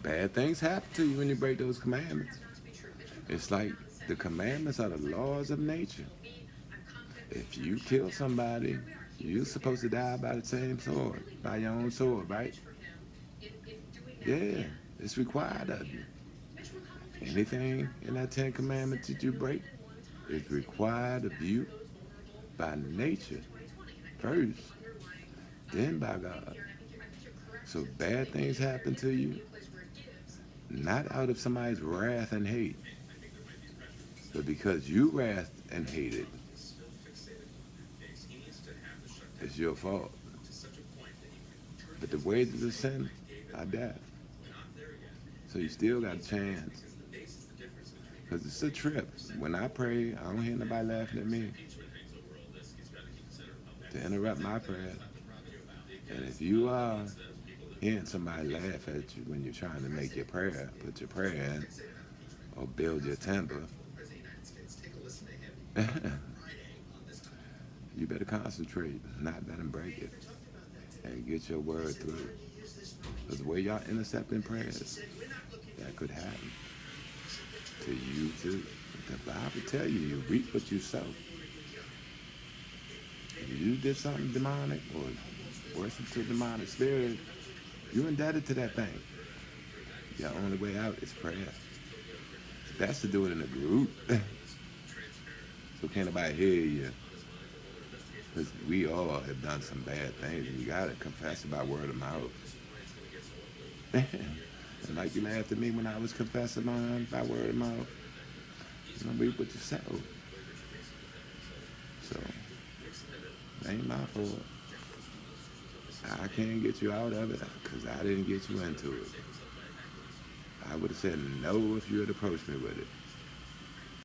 bad things happen to you when you break those commandments. It's like the commandments are the laws of nature. If you kill somebody, you're supposed to die by the same sword, by your own sword, right? Yeah, it's required of you. Anything in that Ten Commandments that you break is required of you by nature first, then by God. So bad things happen to you, not out of somebody's wrath and hate, but because you wrath and hated, it's your fault. But the wages of sin are death. So you still got a chance. Because it's a trip. When I pray, I don't hear nobody laughing at me to interrupt my prayer. And if you are hearing somebody laugh at you when you're trying to make your prayer, put your prayer in, or build your temple, you better concentrate, not let them break it, and get your word through. Because the way y'all intercepting prayers, that could happen to you too. The Bible tell you, you reap what you sow. If you did something demonic or worship to a demonic spirit, you're indebted to that thing. Your only way out is prayer. It's best to do it in a group. So can't nobody hear you. Because we all have done some bad things, and you gotta confess it by word of mouth. And like you laughed at me when I was confessing mine by word of mouth. You know, reap what you sow. So, it ain't my fault. I can't get you out of it because I didn't get you into it. I would have said no if you had approached me with it.